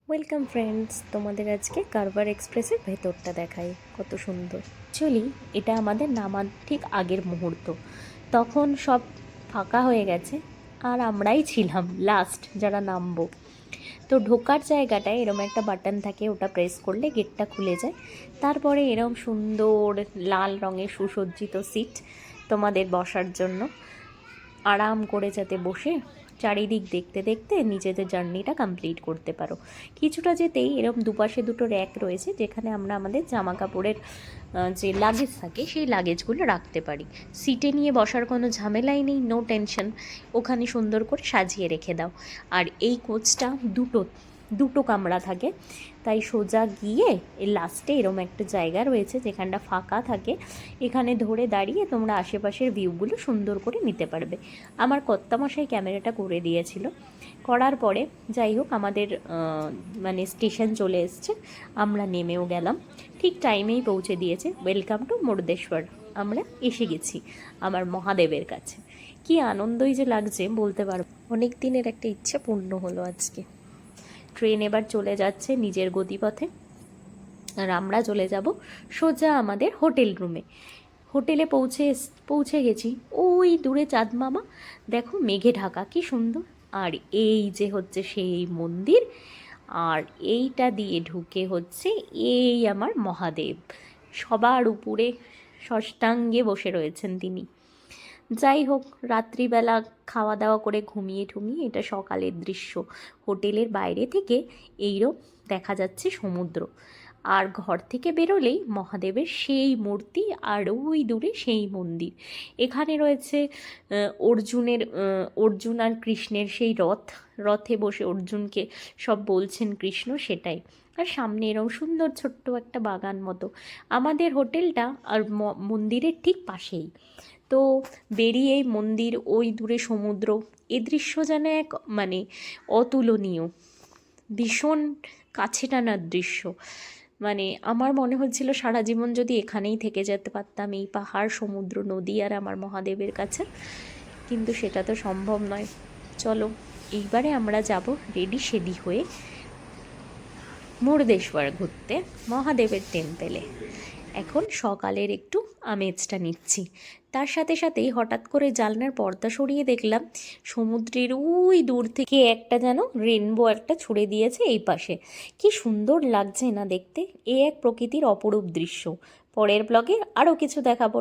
Welcome friends, তোমাদের আজকে কারবার এক্সপ্রেসের ভেতরটা দেখাই, কত সুন্দর। অ্যাকচুয়ালি এটা আমাদের নামার ঠিক আগের মুহূর্ত, তখন সব ফাঁকা হয়ে গেছে আর আমরাই ছিলাম লাস্ট যারা নামবো। তো ঢোকার জায়গাটায় এরম একটা বাটন থাকে, ওটা প্রেস করলে গেটটা খুলে যায়। তারপরে এরম সুন্দর লাল রঙের সুসজ্জিত সিট তোমাদের বসার জন্য, আরাম করে যাতে বসে চারিদিক দেখতে দেখতে নিজেদের জার্নিটা কমপ্লিট করতে পারো। কিছুটা যেতেই এরকম দুপাশে দুটো র্যাক রয়েছে, যেখানে আমরা আমাদের জামা কাপড়ের যে লাগেজ থাকে সেই লাগেজগুলো রাখতে পারি। সিটে নিয়ে বসার কোনো ঝামেলাই নেই, নো টেনশন, ওখানে সুন্দর করে সাজিয়ে রেখে দাও। আর এই কোচটা দুটো কামরা থাকে, তাই সোজা গিয়ে এর লাস্টে এরম একটা জায়গা রয়েছে যেখানটা ফাঁকা থাকে, এখানে ধরে দাঁড়িয়ে তোমরা আশেপাশের ভিউগুলো সুন্দর করে নিতে পারবে। আমার কর্তামশাই ক্যামেরাটা করে দিয়েছিল, করার পরে যাই হোক আমাদের মানে স্টেশন চলে এসছে, আমরা নেমেও গেলাম, ঠিক টাইমেই পৌঁছে দিয়েছে। ওয়েলকাম টু মুর্দেশ্বর, আমরা এসে গেছি আমার মহাদেবের কাছে। কি আনন্দই যে লাগছে বলতে পারবো, অনেক দিনের একটা ইচ্ছে পূর্ণ হলো আজকে। ট্রেন এবার চলে যাচ্ছে নিজের গতিপথে, আর আমরা চলে যাব সোজা আমাদের হোটেল রুমে। হোটেলে পৌঁছে গেছি, ওই দূরে চাঁদ মামা দেখো মেঘে ঢাকা, কি সুন্দর। আর এই যে হচ্ছে সেই মন্দির, আর এইটা দিয়ে ঢুকে হচ্ছে এই আমার মহাদেব, সবার উপরে ষষ্ঠাঙ্গে বসে রয়েছেন তিনি। যাই হোক, রাত্রিবেলা খাওয়া দাওয়া করে ঘুমিয়ে ঠুমিয়ে এটা সকালের দৃশ্য। হোটেলের বাইরে থেকে এইরকম দেখা যাচ্ছে সমুদ্র, আর ঘর থেকে বেরোলেই মহাদেবের সেই মূর্তি, আর ওই দূরে সেই মন্দির। এখানে রয়েছে অর্জুন আর কৃষ্ণের সেই রথে বসে অর্জুনকে সব বলছেন কৃষ্ণ, সেটাই। আর সামনে এরকম সুন্দর ছোট্ট একটা বাগান মতো। আমাদের হোটেলটা আর মন্দিরের ঠিক পাশেই। তো বেরিয়েই মন্দির, ওই দূরে সমুদ্র, এ দৃশ্য যেন এক মানে অতুলনীয়, ভীষণ কাছে টানার দৃশ্য। মানে আমার মনে হচ্ছিল সারা জীবন যদি এখানেই থেকে যেতে পারতাম, এই পাহাড়, সমুদ্র, নদী আর আমার মহাদেবের কাছে, কিন্তু সেটা তো সম্ভব নয়। চলো এইবারে আমরা যাব রেডি সেডি হয়ে মুর্দেশ্বর ঘুরতে, মহাদেবের টেম্পেলে। এখন সকালের একটু আমেজটা নিচ্ছি, তার সাথে সাথেই হঠাৎ করে জানলার পর্দা সরিয়ে দেখলাম সমুদ্রের ওই দূর থেকে একটা যেন রেনবো একটা ছুড়ে দিয়েছে এই পাশে। কি সুন্দর লাগছে না দেখতে, এ এক প্রকৃতির অপরূপ দৃশ্য। পরের ব্লগে আরও কিছু দেখাবো।